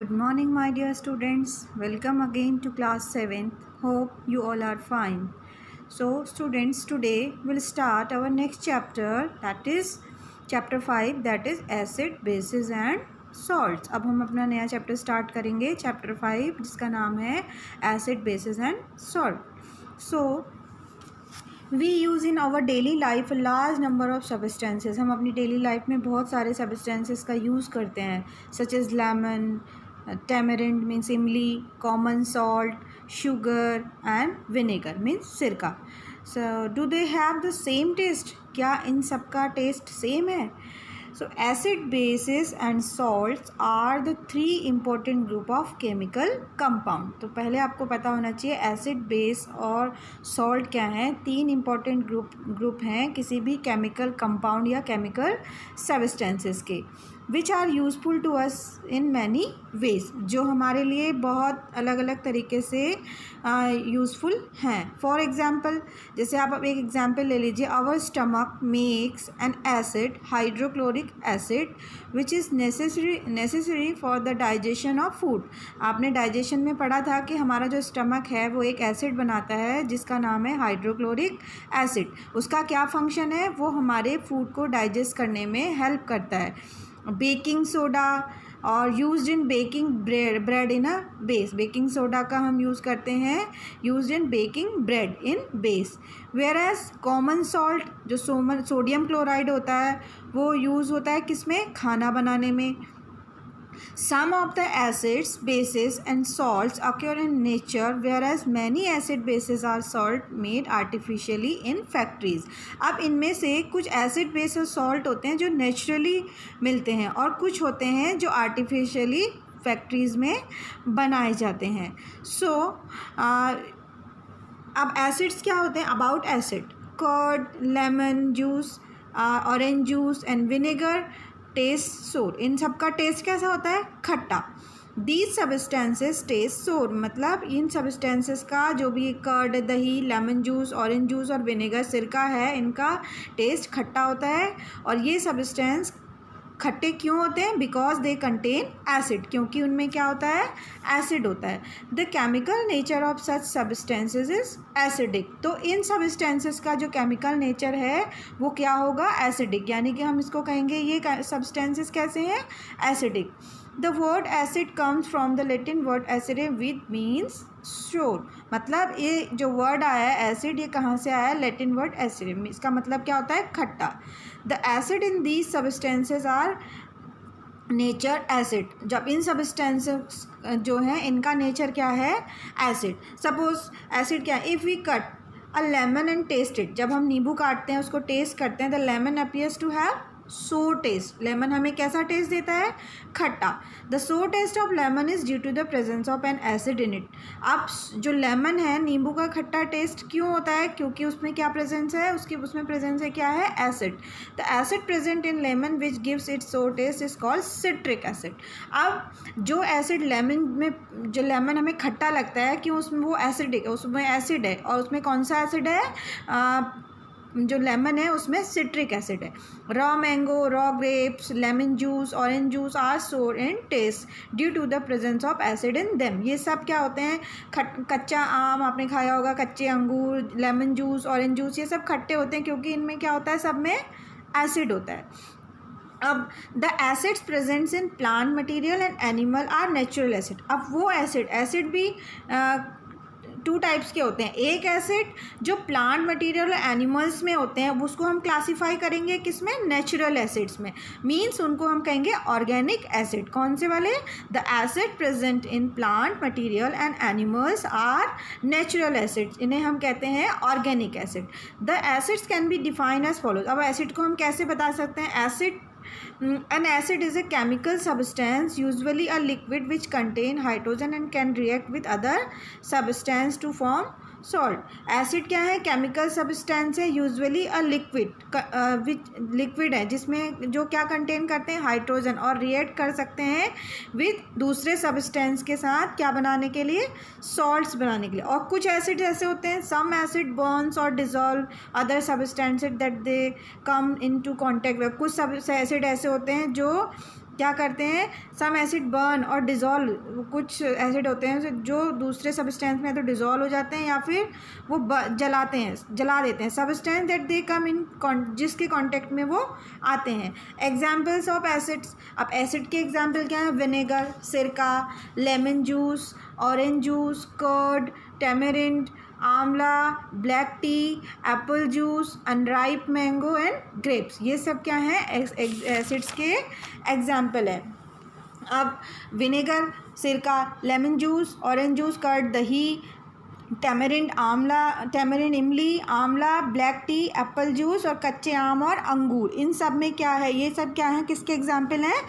Good morning, my dear students. Welcome again to class 7th. Hope you all are fine. So, students, today we'll start our next chapter, that is chapter 5, that is acid, bases and salts. अब हम अपना नया chapter start करेंगे, chapter 5, जिसका नाम है acid, bases and salt. So, we use in our daily life large number of substances. हम अपनी डेली लाइफ में बहुत सारे सब्सटेंसेस का यूज़ करते हैं, such as lemon, tamarind means इमली, common salt, sugar and vinegar means सिरका. So do they have the same taste? क्या इन सब का टेस्ट सेम है? So acid, bases and salts are the three important group of chemical compound. तो पहले आपको पता होना चाहिए एसिड, बेस और सॉल्ट क्या हैं. तीन important ग्रुप हैं किसी भी केमिकल कंपाउंड या केमिकल सब्सटेंसेस के, which are useful to us in many ways, जो हमारे लिए बहुत अलग अलग तरीके से यूज़फुल हैं. फॉर एग्ज़ाम्पल, जैसे आप एक एग्ज़ाम्पल ले लीजिए. Our stomach makes an acid, hydrochloric acid, which is necessary for the digestion of food. आपने डाइजेशन में पढ़ा था कि हमारा जो स्टमक है वो एक एसिड बनाता है जिसका नाम है हाइड्रोक्लोरिक एसिड. उसका क्या फंक्शन है? वो हमारे फूड को डाइजेस्ट करने में हेल्प करता है. बेकिंग सोडा और used in baking bread in a base. Baking soda का हम यूज़ करते हैं used in baking bread in base. Whereas common salt, जो सोडियम क्लोराइड होता है, वो यूज़ होता है किसमें? खाना बनाने में. Some of the acids, bases and salts occur in nature, whereas many acid, bases are salt made artificially in factories. अब इनमें से कुछ एसिड, बेस और सॉल्ट होते हैं जो नेचुरली मिलते हैं और कुछ होते हैं जो आर्टिफिशियली फैक्ट्रीज़ में बनाए जाते हैं. सो अब एसिड्स क्या होते हैं? About acid, curd, lemon juice, orange juice and vinegar taste sour. इन सब का टेस्ट कैसा होता है? खट्टा. दीज सब्सटेंसेस टेस्ट सोर, मतलब इन सब्सटेंसेस का जो भी कर्ड, दही, लेमन जूस, ऑरेंज जूस और विनेगर, सिरका है, इनका टेस्ट खट्टा होता है. और ये सब्सटेंस खट्टे क्यों होते हैं? बिकॉज दे कंटेन एसिड, क्योंकि उनमें क्या होता है? एसिड होता है. The chemical nature of such substances is acidic. तो इन सब्सटेंसेस का जो केमिकल नेचर है वो क्या होगा? एसिडिक. यानी कि हम इसको कहेंगे ये सब्सटेंसेस कैसे हैं? Acidic. The word acid comes from the Latin word acide which means sour. मतलब ये जो वर्ड आया है एसिड, ये कहाँ से आया है? Latin word acide. इसका मतलब क्या होता है? खट्टा. The acid in these substances are nature acid. जब इन सब्सटेंसेस जो हैं इनका नेचर क्या है? एसिड. सपोज एसिड क्या है? If we cut a lemon and taste it, जब हम नींबू काटते हैं उसको टेस्ट करते हैं, the lemon appears to have sour taste. Lemon हमें कैसा टेस्ट देता है? खट्टा. The sour taste of lemon is due to the presence of an acid in it. अब जो लेमन है, नींबू का खट्टा टेस्ट क्यों होता है? क्योंकि उसमें क्या प्रेजेंस है? उसमें प्रेजेंस है क्या है? Acid. The acid present in lemon which gives it सोर test is called citric acid. अब जो एसिड लेमन में, जो लेमन हमें खट्टा लगता है, क्यों? उसमें वो एसिडिक है, उसमें एसिड है. और उसमें कौन सा एसिड है? जो लेमन है उसमें सिट्रिक एसिड है. Raw mango, raw grapes, lemon juice, orange juice are sour in taste due to the presence of acid in them. ये सब क्या होते हैं? कच्चा आम आपने खाया होगा, कच्चे अंगूर, लेमन जूस, ऑरेंज जूस, ये सब खट्टे होते हैं क्योंकि इनमें क्या होता है? सब में एसिड होता है. अब the acids presents in plant material and animal are natural acid. अब वो एसिड भी टू टाइप्स के होते हैं. एक एसिड जो प्लांट मटेरियल और एनिमल्स में होते हैं उसको हम क्लासीफाई करेंगे किस में? नेचुरल एसिड्स में. मीन्स उनको हम कहेंगे ऑर्गेनिक एसिड. कौन से वाले? The acid present in plant material and animals are natural acids. इन्हें हम कहते हैं organic acid. The acids can be defined as follows. अब एसिड को हम कैसे बता सकते हैं? Acid An acid is a chemical substance, usually a liquid which contain hydrogen and can react with other substance to form salt. Acid क्या है? Chemical substance है, यूजुअली अ लिक्विड लिक्विड है जिसमें जो क्या कंटेन करते हैं? हाइड्रोजन, और रिएक्ट कर सकते हैं विद दूसरे सब्सटेंस के साथ. क्या बनाने के लिए? सॉल्ट्स बनाने के लिए. और कुछ एसिड ऐसे होते हैं, सम एसिड बर्न्स और dissolve other substances that they come into contact. कुछ एसिड ऐसे होते हैं जो क्या करते हैं, सम एसिड बर्न और डिज़ोल्व, कुछ एसिड होते हैं जो दूसरे सब्सटेंस में तो डिज़ोल्व हो जाते हैं या फिर वो जला देते हैं। सब्सटेंस दैट दे कम इन, जिसके कॉन्टेक्ट में वो आते हैं। एग्जाम्पल्स ऑफ एसिड्स, अब एसिड के एग्जाम्पल क्या है, विनेगर, सिरका, lemon juice, orange juice, curd, tamarind, आंवला, black tea, apple juice, unripe mango and grapes, ये सब क्या है, एसिड्स के एग्जाम्पल है। अब विनेगर, सिरका, lemon juice, orange juice, curd, दही, टेमेरिंड इमली, आंवला, ब्लैक टी, एप्पल जूस और कच्चे आम और अंगूर, इन सब में क्या है, ये सब क्या है, किसके एग्जाम्पल हैं,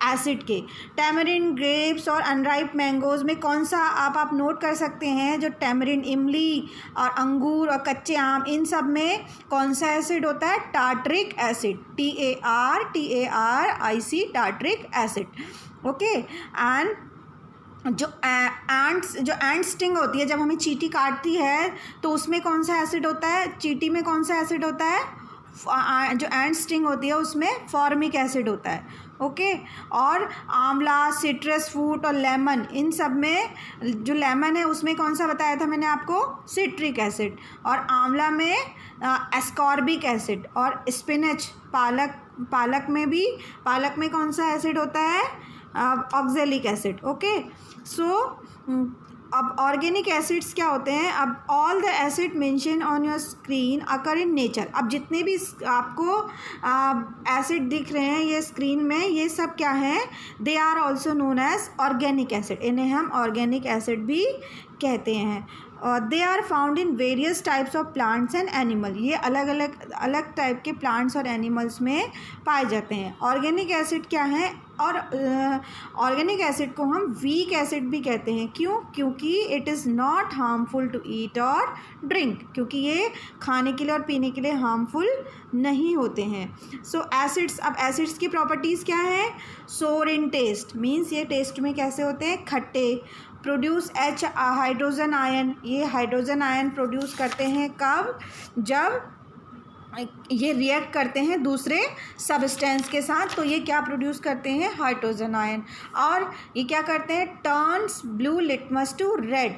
एसिड के। टेमेरिंड, ग्रेप्स और अनराइप मैंगोज में कौन सा आप नोट कर सकते हैं, जो टेमेरिंड, इमली और अंगूर और कच्चे आम, इन सब में कौन सा एसिड होता है, tartaric acid, TARIC, tartaric acid. Okay, and जो एंट स्टिंग होती है, जब हमें चींटी काटती है तो उसमें कौन सा एसिड होता है, चींटी में कौन सा एसिड होता है, जो एंट स्टिंग होती है उसमें फॉर्मिक एसिड होता है। ओके, और आंवला, सिट्रस फ्रूट और लेमन, इन सब में जो लेमन है उसमें कौन सा बताया था मैंने आपको, सिट्रिक एसिड, और आंवला में एस्कॉर्बिक एसिड, और स्पिनच, पालक में कौन सा एसिड होता है, ऑक्जेलिक एसिड। ओके, सो अब ऑर्गेनिक एसिड्स क्या होते हैं, अब all the acid mention on your screen occur in nature, अब जितने भी आपको एसिड दिख रहे हैं ये स्क्रीन में, ये सब क्या हैं, they are also known as organic acid, इन्हें हम ऑर्गेनिक एसिड भी कहते हैं। They are found in various types of plants and animal, ये अलग टाइप के प्लांट्स और एनिमल्स में पाए जाते हैं। ऑर्गेनिक एसिड क्या है, और ऑर्गेनिक एसिड को हम वीक एसिड भी कहते हैं, क्योंकि it is not harmful to eat और ड्रिंक, क्योंकि ये खाने के लिए और पीने के लिए हार्मफुल नहीं होते हैं। सो एसिड्स, अब एसिड्स की प्रॉपर्टीज़ क्या है, सोर इन टेस्ट, मीन्स ये टेस्ट में कैसे होते हैं, खट्टे। प्रोड्यूस हाइड्रोजन आयन, ये हाइड्रोजन आयन प्रोड्यूस करते हैं कब, जब ये रिएक्ट करते हैं दूसरे सब्सटेंस के साथ, तो ये क्या प्रोड्यूस करते हैं, हाइड्रोजन आयन। और ये क्या करते हैं, turns blue litmus to red,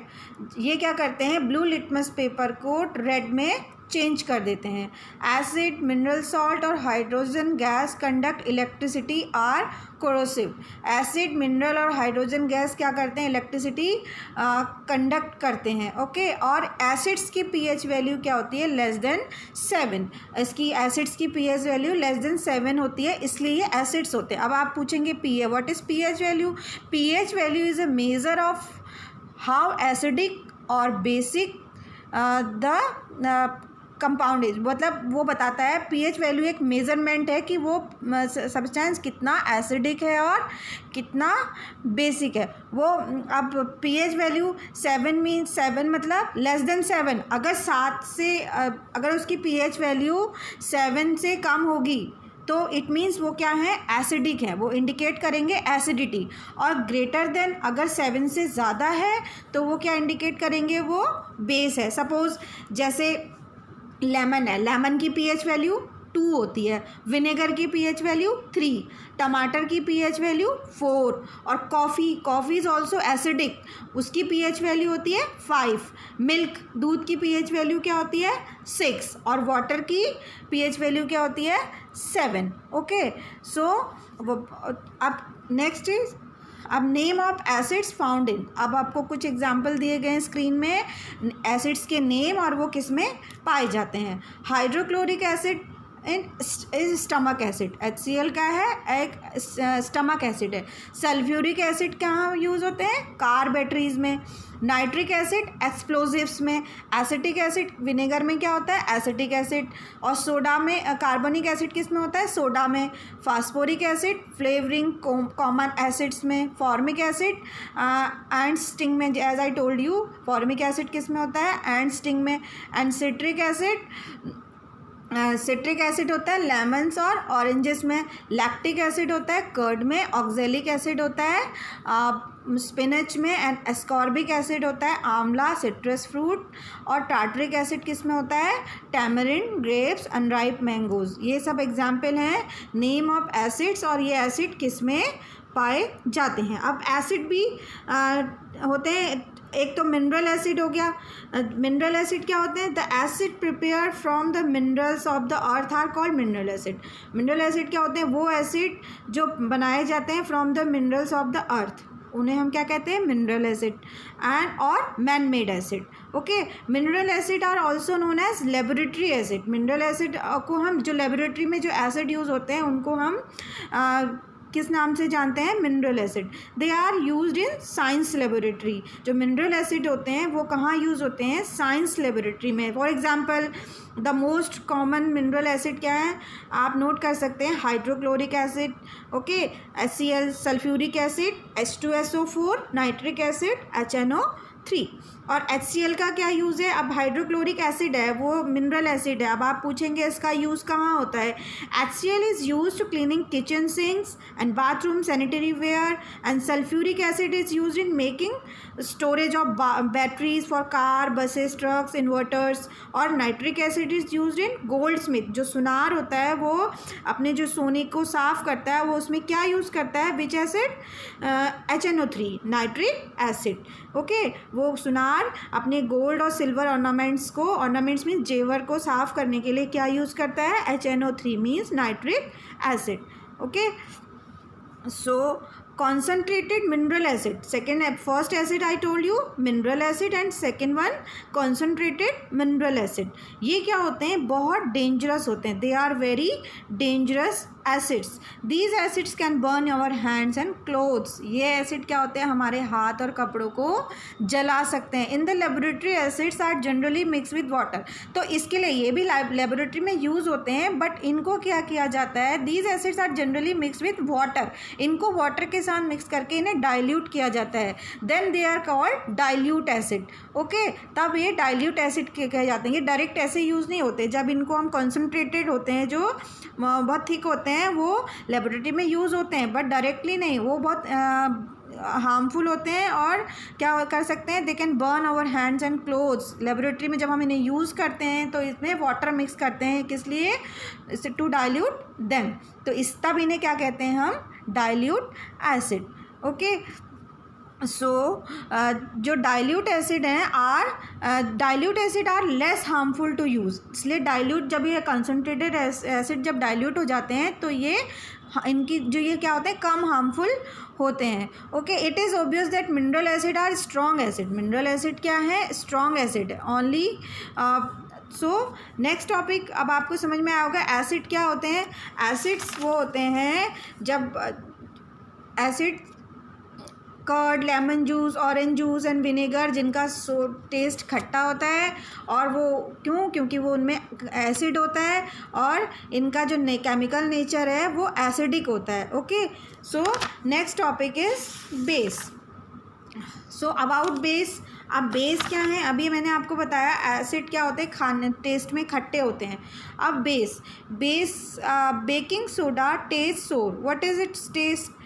ये क्या करते हैं, ब्लू लिटमस पेपर को रेड में चेंज कर देते हैं। एसिड, मिनरल सॉल्ट और hydrogen gas conduct electricity are corrosive, acid, mineral और हाइड्रोजन गैस क्या करते हैं, इलेक्ट्रिसिटी कंडक्ट करते हैं। ओके, और एसिड्स की पीएच वैल्यू क्या होती है, लेस देन 7, इसकी एसिड्स की पीएच वैल्यू लेस देन 7 होती है, इसलिए ये एसिड्स होते हैं। अब आप पूछेंगे PA, what is pH value, pH value is a measure of how acidic और बेसिक द कंपाउंड इज, मतलब वो बताता है, पीएच वैल्यू एक मेज़रमेंट है कि वो सब्सटेंस कितना एसिडिक है और कितना बेसिक है वो। अब पीएच वैल्यू 7 मीन्स 7 मतलब लेस देन 7, अगर 7 से अगर उसकी पीएच वैल्यू 7 से कम होगी तो इट मीन्स वो क्या है, एसिडिक है, वो इंडिकेट करेंगे एसिडिटी। और ग्रेटर देन, अगर 7 से ज़्यादा है तो वो क्या इंडिकेट करेंगे, वो बेस है। सपोज़ जैसे लेमन है, लेमन की पीएच वैल्यू 2 होती है, विनेगर की पीएच वैल्यू 3, टमाटर की पीएच वैल्यू 4, और कॉफ़ी इज़ ऑल्सो एसिडिक, उसकी पीएच वैल्यू होती है 5, मिल्क, दूध की पीएच वैल्यू क्या होती है 6, और वाटर की पीएच वैल्यू क्या होती है 7। ओके, सो अब नेक्स्ट इज, अब name of acids found in, अब आपको कुछ एग्जाम्पल दिए गए हैं स्क्रीन में एसिड्स के नेम और वो किस में पाए जाते हैं। Hydrochloric acid is stomach acid, HCl का है, एक स्टमक एसिड है। सल्फ्यूरिक एसिड कहाँ यूज़ होते हैं, कार बैटरीज में। नाइट्रिक एसिड एक्सप्लोजिव्स में। एसिटिक एसिड विनेगर में क्या होता है, एसिटिक एसिड। और सोडा में, कार्बोनिक एसिड किस में होता है, सोडा में। Phosphoric acid flavouring common acids में। फॉर्मिक एसिड एंड स्टिंग में, as I told you formic acid किस में होता है, एंड स्टिंग में। एंड सिट्रिक एसिड होता है लेमन्स और ऑरेंजेस में। लैक्टिक एसिड होता है कर्ड में। ऑक्जेलिक एसिड होता है स्पिनच में एस्कॉर्बिक एसिड होता है, आंवला सिट्रस फ्रूट, और टार्टरिक एसिड किस में होता है, टैमरिन, ग्रेप्स, अनराइप मैंगोज। ये सब एग्जाम्पल हैं नेम ऑफ एसिड्स, और ये एसिड किस में पाए जाते हैं। अब एसिड भी होते हैं, एक तो मिनरल एसिड हो गया। मिनरल एसिड क्या होते हैं, the acid prepare from the minerals of the earth are called mineral acid. Mineral acid क्या होते हैं, वो एसिड जो बनाए जाते हैं from the minerals of the earth, उन्हें हम क्या कहते हैं, मिनरल एसिड एंड और man made acid. Okay, mineral acid are also known as laboratory acid. Mineral acid को हम, जो लेबोरेटरी में जो एसिड यूज़ होते हैं उनको हम किस नाम से जानते हैं, mineral acid. They are used in science laboratory. जो मिनरल एसिड होते हैं वो कहाँ यूज़ होते हैं, साइंस लेबोरेटरी में। For example the most common mineral acid क्या है, आप नोट कर सकते हैं, hydrochloric acid, okay, HCl, sulphuric acid, H2SO4, nitric acid, HNO3। और HCl का क्या यूज़ है, अब हाइड्रोक्लोरिक एसिड है वो मिनरल एसिड है, अब आप पूछेंगे इसका यूज़ कहाँ होता है। HCl is use to cleaning kitchen sinks and bathroom sanitary ware, and sulphuric acid is use in making storage of batteries for car, buses, trucks, inverters. और nitric acid is use in goldsmith. जो सुनार होता है वो अपने जो सोने को साफ़ करता है वो उसमें क्या यूज़ करता है, विच acid, HNO3, nitric acid. Okay, वो सुनार अपने गोल्ड और सिल्वर ऑर्नामेंट्स को, ऑर्नामेंट्स मीन्स जेवर को साफ करने के लिए क्या यूज़ करता है, HNO3 means nitric acid. Okay, so concentrated mineral acid, first acid I told you mineral acid, and second one concentrated mineral acid। ये क्या होते हैं, बहुत डेंजरस होते हैं, they are very dangerous acids। These acids can burn our hands and clothes। ये acid क्या होते हैं, हमारे हाथ और कपड़ों को जला सकते हैं। In the laboratory acids are generally mixed with water। तो इसके लिए ये भी लेबोरेटरी में यूज़ होते हैं, बट इनको क्या किया जाता है, these acids are generally mixed with water। इनको वाटर के साथ मिक्स करके इन्हें डाइल्यूट किया जाता है, then they are called dilute acid. Okay, तब ये डाइल्यूट एसिड कहे जाते हैं। ये डायरेक्ट ऐसे यूज़ नहीं होते, जब इनको हम कॉन्सनट्रेटेड होते हैं, जो बहुत थिक होते हैं, वो लेबोरेटरी में यूज़ होते हैं, बट डायरेक्टली नहीं, वो बहुत हार्मफुल होते हैं। और क्या कर सकते हैं, they can burn our hands and clothes. Laboratory में जब हम इन्हें यूज़ करते हैं तो इसमें वाटर मिक्स करते हैं, किस लिए, टू डाइल्यूट देम। तो इस तब इन्हें क्या कहते हैं हम, डाइल्यूट एसिड। ओके, सो जो डाइल्यूट एसिड हैं dilute acid are less harmful to use. इसलिए डाइल्यूट, जब ये कंसनट्रेटेड एसिड जब डाइल्यूट हो जाते हैं तो ये इनकी जो ये क्या होते हैं, कम हार्मफुल होते हैं। Okay, it is obvious that mineral acid are strong acid. Mineral acid क्या है, स्ट्रॉन्ग एसिड है ओनली। सो नेक्स्ट टॉपिक अब आपको समझ में आया होगा, एसिड क्या होते हैं। एसिड्स वो होते हैं जब acid curd, lemon juice, orange juice and vinegar, जिनका टेस्ट खट्टा होता है, और वो क्योंकि वो उनमें एसिड होता है और इनका जो केमिकल नेचर है वो एसिडिक होता है। Okay, so next topic is base. So about base, अब बेस क्या है, अभी मैंने आपको बताया एसिड क्या होते हैं, खाने टेस्ट में खट्टे होते हैं। अब base baking soda taste sour, what is its taste,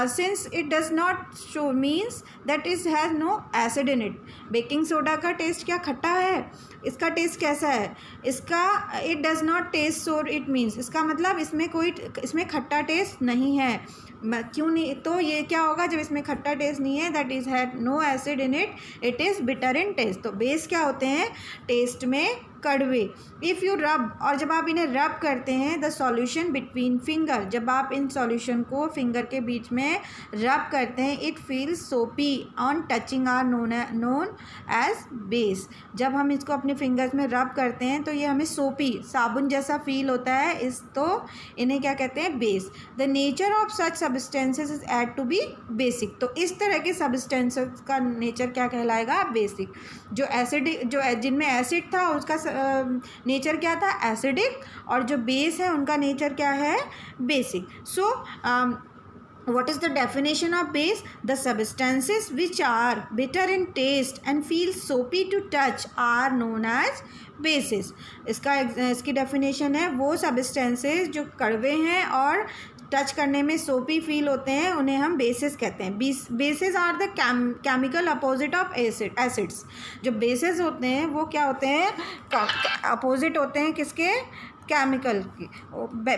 since it does not show means that it has no acid in it। Baking soda का टेस्ट क्या खट्टा है, इसका टेस्ट कैसा है, इसका it does not taste sour, it means इसका मतलब इसमें खट्टा टेस्ट नहीं है। क्यों नहीं, तो ये क्या होगा, जब इसमें खट्टा टेस्ट नहीं है, that is had no acid in it is bitter in taste. तो बेस क्या होते हैं, टेस्ट में कड़वे। इफ़ यू रब, और जब आप इन्हें रब करते हैं, द सॉल्यूशन बिटवीन फिंगर, जब आप इन सॉल्यूशन को फिंगर के बीच में रब करते हैं, it feels soapy on touching are known as base. जब हम इसको अपने फिंगर्स में रब करते हैं तो ये हमें सोपी, साबुन जैसा फील होता है, तो इन्हें क्या कहते हैं, base. The nature of such substances is said to be basic. तो इस तरह के सब्सटेंसेस का नेचर क्या कहलाएगा, बेसिक। जो एसिडिक, जो जिनमें एसिड था उसका नेचर क्या था, एसिडिक, और जो बेस है उनका नेचर क्या है, basic. So what is the definition of base? The substances which are bitter in taste and feel soapy to touch are known as bases। इसकी डेफिनेशन है, वो substances जो कड़वे हैं और टच करने में सोपी फील होते हैं, उन्हें हम बेसिस कहते हैं। Bases are the chemical opposite of acids. जो बेसिस होते हैं वो क्या होते हैं, अपोजिट होते हैं किसके, केमिकल की।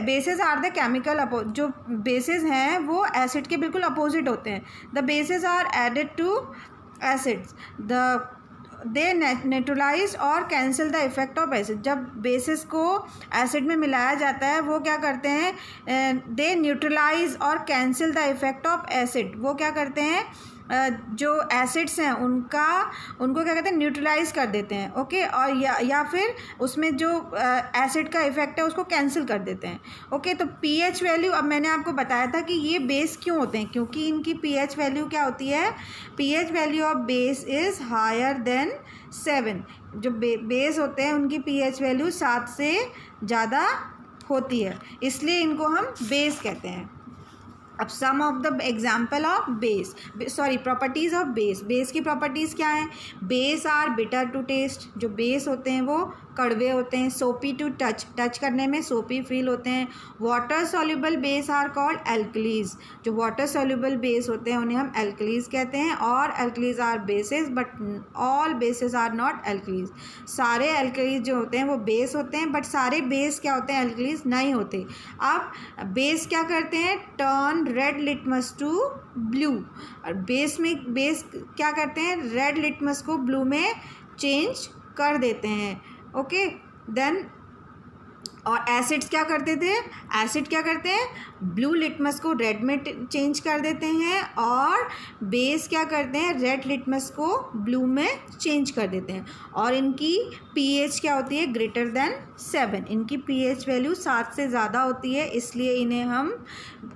बेसिस आर द केमिकल जो बेसिस हैं वो एसिड के बिल्कुल अपोजिट होते हैं। The bases are added to acids, they neutralise और cancel the effect of acid. जब बेसिस को एसिड में मिलाया जाता है वो क्या करते हैं, दे न्यूट्रलाइज और cancel the effect of acid. वो क्या करते हैं, जो एसिड्स हैं उनको क्या कहते हैं, न्यूट्रलाइज कर देते हैं। ओके, और या फिर उसमें जो एसिड का इफेक्ट है उसको कैंसिल कर देते हैं। ओके, तो पीएच वैल्यू, अब मैंने आपको बताया था कि ये बेस क्यों होते हैं, क्योंकि इनकी पीएच वैल्यू क्या होती है, pH value of base is higher than 7। जो बेस होते हैं उनकी पीएच वैल्यू 7 से ज़्यादा होती है, इसलिए इनको हम बेस कहते हैं। अब some of the example of base, sorry properties of base. Base की प्रॉपर्टीज़ क्या हैं, base are bitter to taste. जो बेस होते हैं वो कड़वे होते हैं। सोपी टू टच, टच करने में सोपी फील होते हैं। Water soluble base are called alkalis. जो वाटर सॉल्युबल बेस होते हैं उन्हें हम एल्कलीज कहते हैं। और alkalis are bases but all bases are not alkalis. सारे एल्कलीज जो होते हैं वो बेस होते हैं, बट सारे बेस क्या होते हैं, एल्कलीज नहीं होते। अब बेस क्या करते हैं, turn red litmus to blue. और बेस क्या करते हैं, रेड लिटमस को ब्लू में चेंज कर देते हैं। ओके, देन और एसिड्स क्या करते थे, एसिड क्या करते हैं, ब्लू लिटमस को रेड में चेंज कर देते हैं, और बेस क्या करते हैं, रेड लिटमस को ब्लू में चेंज कर देते हैं। और इनकी पीएच क्या होती है, ग्रेटर देन 7। इनकी पीएच वैल्यू 7 से ज़्यादा होती है, इसलिए इन्हें हम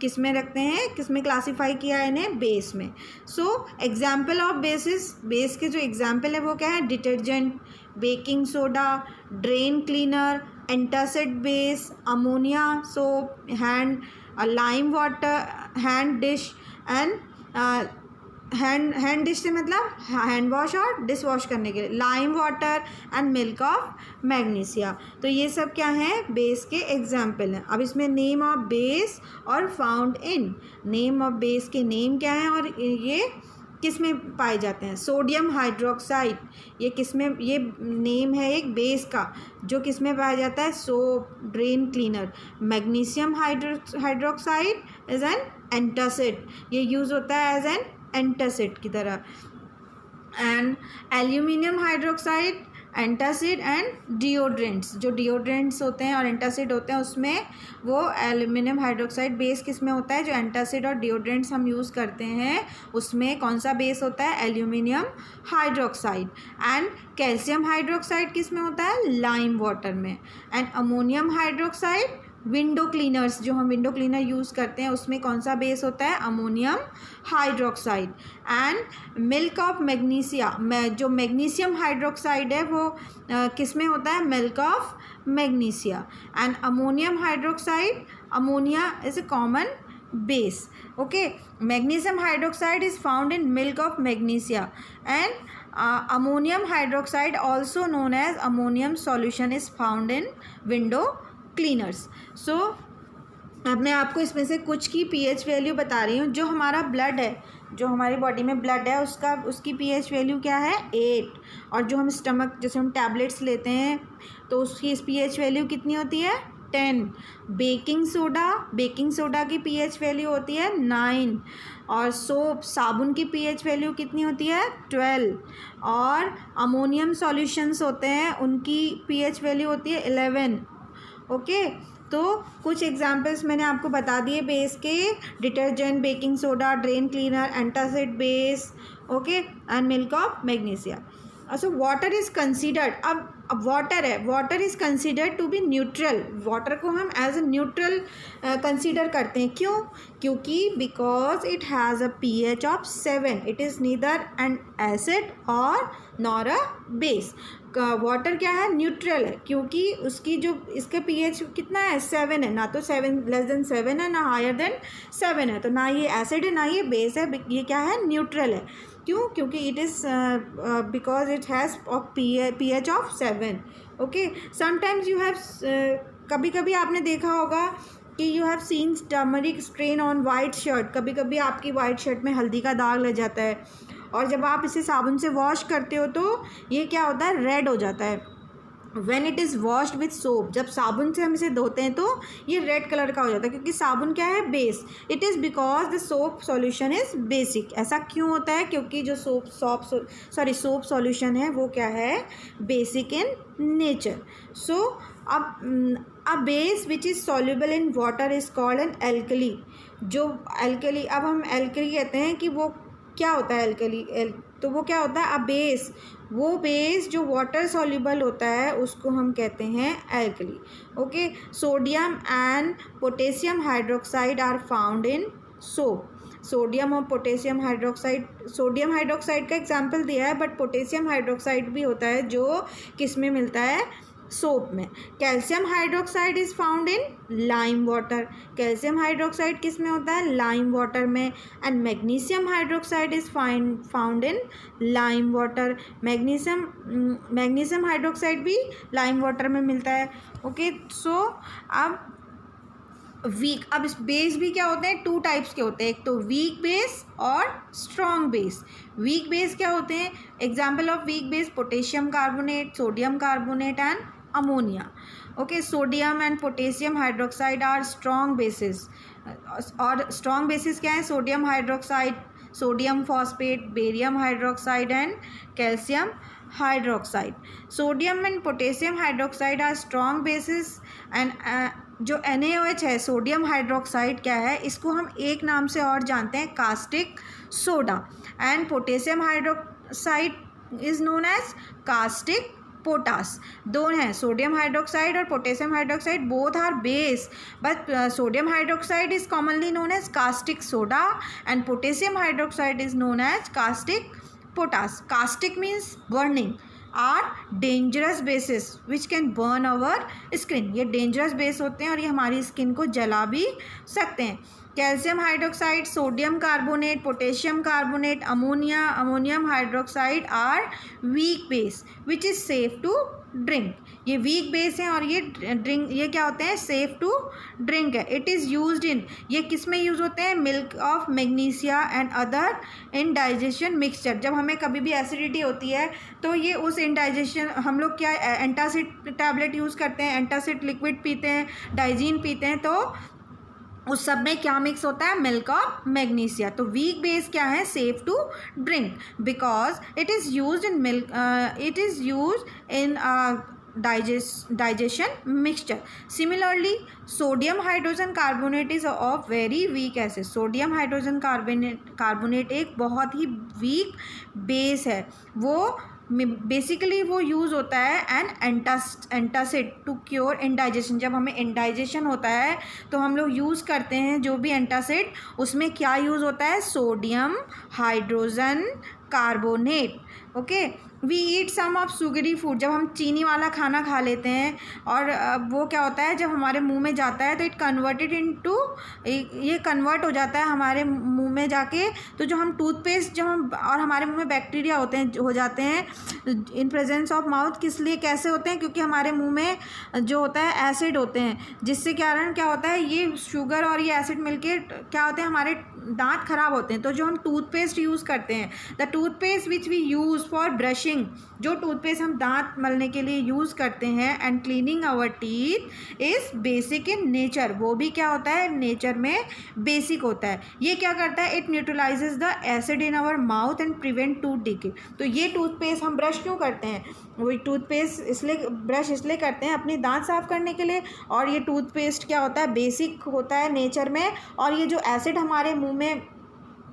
किस में रखते हैं, किस में क्लासीफाई किया है इन्हें, बेस में। So example of basis, base के जो एग्जाम्पल है वो क्या है, detergent, baking soda, drain cleaner, antacid base, ammonia soap, lime water, hand dish and hand dish से मतलब हैंड वॉश और डिश वॉश करने के लिए, lime water and milk of magnesia. तो ये सब क्या है, बेस के एग्जाम्पल हैं। अब इसमें नेम ऑफ बेस और found in, name of base के नेम क्या हैं और ये किस में पाए जाते हैं। सोडियम हाइड्रोक्साइड, ये किस में, ये नेम है एक बेस का जो किस में पाया जाता है, soap, drain cleaner. Magnesium hydroxide is an antacid, ये यूज़ होता है एज एन एंटासिड की तरह। And aluminium hydroxide, antacid and deodorants. जो डिओड्रेंट्स होते हैं और एंटासिड होते हैं उसमें वो एल्यूमिनियम हाइड्रोक्साइड बेस किस में होता है, जो एंटासिड और डिओड्रेंट्स हम यूज़ करते हैं उसमें कौन सा बेस होता है, aluminium hydroxide. And calcium hydroxide किस में होता है, लाइम वाटर में। And ammonium hydroxide, window cleaners, जो हम विंडो क्लीनर यूज़ करते हैं उसमें कौन सा बेस होता है, ammonium hydroxide. And milk of magnesia, जो मैग्नीशियम हाइड्रोक्साइड है वो किस में होता है, milk of magnesia. And ammonium hydroxide, ammonia is a common base. Okay, magnesium hydroxide is found in milk of magnesia and ammonium hydroxide also known as ammonium solution is found in window cleaners. So अब मैं आपको इसमें से कुछ की pH value बता रही हूँ। जो हमारा ब्लड है, जो हमारी बॉडी में ब्लड है उसकी पीएच वैल्यू क्या है, 8। और जो हम स्टमक, जैसे हम टैबलेट्स लेते हैं तो उसकी पीएच वैल्यू कितनी होती है, 10। बेकिंग सोडा की पीएच वैल्यू होती है 9। और सोप, साबुन की पीएच वैल्यू कितनी होती है, 12। और अमोनियम सॉल्यूशंस होते हैं उनकी पीएच वैल्यू होती है 11। ओके, तो कुछ एग्जाम्पल्स मैंने आपको बता दिए बेस के, detergent, baking soda, drain cleaner, antacid base, okay, and milk of magnesia. So water is considered, अब वाटर है, water is considered to be neutral. Water को हम एज ए न्यूट्रल कंसीडर करते हैं, क्यों, क्योंकि because it has a pH of 7, it is neither N acid और nor a base. Water क्या है, न्यूट्रल है, क्योंकि उसकी जो इसका पीएच कितना है, 7 है, ना तो 7 लेस देन 7 है, ना हायर देन 7 है, तो ना ये एसिड है ना ये बेस है, ये क्या है, न्यूट्रल है। क्यों, क्योंकि it is because it has pH of 7। Okay, sometimes you have, कभी कभी आपने देखा होगा कि you have seen turmeric strain on white shirt, कभी कभी आपकी वाइट शर्ट में हल्दी का दाग लग जाता है और जब आप इसे साबुन से वॉश करते हो तो ये क्या होता है, रेड हो जाता है। When it is washed with soap, जब साबुन से हम इसे धोते हैं तो ये रेड कलर का हो जाता है, क्योंकि साबुन क्या है, base. It is because the soap solution is basic. ऐसा क्यों होता है, क्योंकि जो सोप सॉल्यूशन है वो क्या है, बेसिक इन नेचर। सो अब a base which is soluble in water is called an alkali. जो एल्कली, अब हम एल्कली कहते हैं कि वो क्या होता है एल्कली, तो वो क्या होता है, अ बेस, वो बेस जो वाटर सॉल्युबल होता है उसको हम कहते हैं alkali. Okay, sodium and potassium hydroxide are found in soap. Sodium और पोटेशियम हाइड्रोक्साइड, सोडियम हाइड्रोक्साइड का एग्जाम्पल दिया है, बट पोटेशियम हाइड्रोक्साइड भी होता है जो किस में मिलता है, सोप में। Calcium hydroxide is found in lime water, calcium hydroxide किस में होता है, लाइम वाटर में। And magnesium hydroxide is found in lime water, magnesium hydroxide भी लाइम वाटर में मिलता है। ओके, सो अब इस बेस भी क्या होते हैं, टू टाइप्स के होते हैं, एक तो वीक बेस और स्ट्रॉन्ग बेस। वीक बेस क्या होते हैं, example of weak base, potassium carbonate, sodium carbonate and ammonia. Okay, sodium and potassium hydroxide are strong bases. और स्ट्रॉन्ग बेसिस क्या है, sodium hydroxide, sodium phosphate, barium hydroxide and calcium hydroxide. Sodium and potassium hydroxide are strong bases. And जो NaOH है, sodium hydroxide क्या है, इसको हम एक नाम से और जानते हैं, caustic soda. And potassium hydroxide is known as caustic potash. दो हैं, सोडियम हाइड्रोक्साइड और potassium hydroxide, both are base, but sodium hydroxide is commonly known as caustic soda and potassium hydroxide is known as caustic potash. Caustic means burning, are dangerous bases which can burn our skin. ये dangerous base होते हैं और ये हमारी skin को जला भी सकते हैं। Calcium hydroxide, sodium carbonate, potassium carbonate, ammonium hydroxide are weak base which is safe to drink. ये वीक बेस हैं और ये क्या होते हैं, सेफ टू ड्रिंक है। इट इज़ यूज्ड इन, ये किस में यूज़ होते हैं, milk of magnesia and other indigestion mixture. जब हमें कभी भी एसिडिटी होती है तो ये उस इनडाइजेशन, हम लोग क्या एंटासिड टैबलेट यूज़ करते हैं, एंटासिड लिक्विड पीते हैं, डाइजीन पीते हैं, तो उस सब में क्या मिक्स होता है, मिल्क और मैग्नीशिया। तो वीक बेस क्या है, safe to drink because it is used in milk, it is used in digestion mixture. Similarly, sodium hydrogen carbonate is of very weak acid. Sodium hydrogen carbonate एक बहुत ही weak base है। वो basically वो use होता है antacid to cure indigestion. जब हमें indigestion होता है तो हम लोग यूज़ करते हैं जो भी एंटासिड, उसमें क्या यूज़ होता है, sodium hydrogen carbonate. Okay, we eat some of sugary food, जब हम चीनी वाला खाना खा लेते हैं और वो क्या होता है, जब हमारे मुंह में जाता है तो इट कन्वर्टेड इनटू, ये कन्वर्ट हो जाता है हमारे मुंह में जाके। तो जो हम टूथपेस्ट, जो हम और हमारे मुंह में बैक्टीरिया होते हैं, हो जाते हैं इन प्रेजेंस ऑफ माउथ, किस लिए कैसे होते हैं, क्योंकि हमारे मुंह में जो होता है एसिड होते हैं, जिससे कारण क्या होता है, ये शुगर और ये एसिड मिलके क्या होते हैं, हमारे दांत खराब होते हैं। तो जो हम टूथपेस्ट यूज़ करते हैं, the toothpaste which we use for brushing, जो टूथपेस्ट हम दांत मलने के लिए यूज़ करते हैं, and cleaning our teeth is basic in nature, वो भी क्या होता है, नेचर में बेसिक होता है। ये क्या करता है, it neutralises the acid in our mouth and prevent tooth decay. तो ये टूथपेस्ट हम ब्रश क्यों करते हैं, वही टूथपेस्ट इसलिए ब्रश इसलिए करते हैं अपने दांत साफ़ करने के लिए, और ये टूथपेस्ट क्या होता है, बेसिक होता है नेचर में, और ये जो एसिड हमारे मुंह में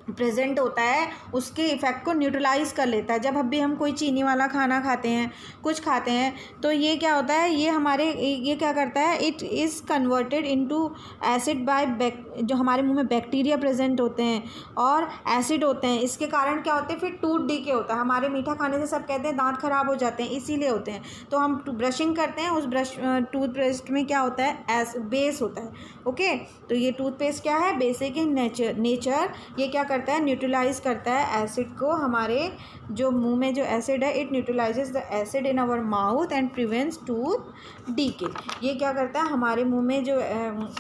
प्रेजेंट होता है उसके इफ़ेक्ट को न्यूट्रलाइज कर लेता है। जब भी हम कोई चीनी वाला खाना खाते हैं, कुछ खाते हैं, तो ये क्या होता है, ये क्या करता है, it is converted into acid by जो हमारे मुंह में बैक्टीरिया प्रेजेंट होते हैं और एसिड होते हैं, इसके कारण क्या होते हैं, फिर टूथ डीके होता है। हमारे मीठा खाने से सब कहते हैं दांत खराब हो जाते हैं, इसीलिए होते हैं। तो हम ब्रशिंग करते हैं, उस टूथपेस्ट में क्या होता है, बेस होता है। ओके, तो ये टूथपेस्ट क्या है, बेसिक इन नेचर। ये क्या करता है, न्यूट्रलाइज करता है एसिड को, हमारे जो मुंह में जो एसिड है, it neutralises the acid in our mouth and prevents tooth decay. ये क्या करता है, हमारे मुंह में जो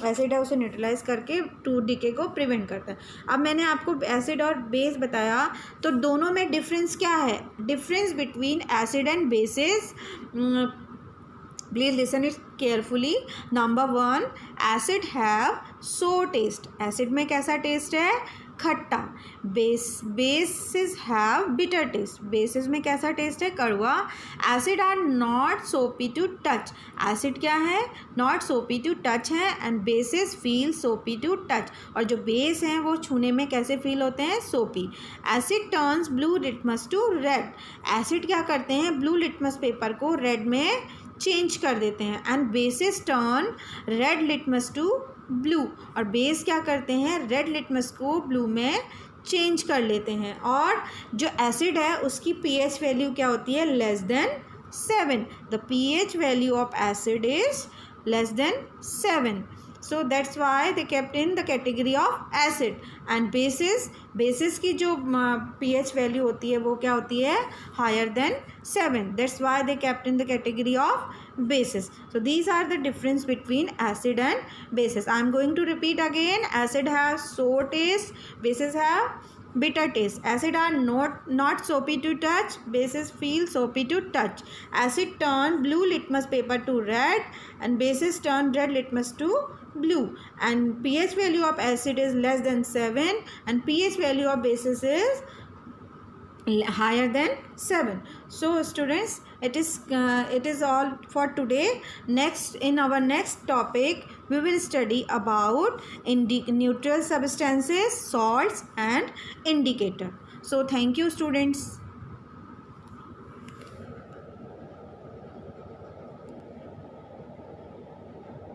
एसिड है उसे न्यूट्रलाइज करके टूथ डीके को प्रिवेंट करता है। अब मैंने आपको एसिड और बेस बताया, तो दोनों में डिफरेंस क्या है, difference between acid and bases, please listen it carefully. Number 1, acid have sour test, acid में कैसा टेस्ट है, खट्टा। Basis have bitter taste, basis में कैसा टेस्ट है, कड़वा। एसिड आर नॉट सोपी टू टच, एसिड क्या है, नॉट सोपी टू टच है, एंड बेसिस फील सोपी टू टच, और जो बेस हैं वो छूने में कैसे फील होते हैं, soapy. Acid turns blue litmus to red, acid क्या करते हैं, ब्लू लिटमस पेपर को रेड में चेंज कर देते हैं, and bases turn red litmus to blue, और बेस क्या करते हैं, रेड लिटमस को ब्लू में चेंज कर लेते हैं। और जो एसिड है उसकी pH वैल्यू क्या होती है, less than 7, the pH value of acid is less than 7, so that's why they kept in the category of acid। and basis की जो pH वैल्यू होती है वो क्या होती है, higher than 7, that's why they kept in the category of basis। so these are the difference between acid and basis। I am going to repeat again, acid has sour taste, basis have bitter taste। acid are not soapy to touch, bases feel soapy to touch। acid turn blue litmus paper to red, and bases turn red litmus to blue, and pH value of acid is less than 7, and pH value of bases is higher than 7। so students, it is all for today। next, in our next topic we will study about neutral substances, salts and indicator। so thank you students।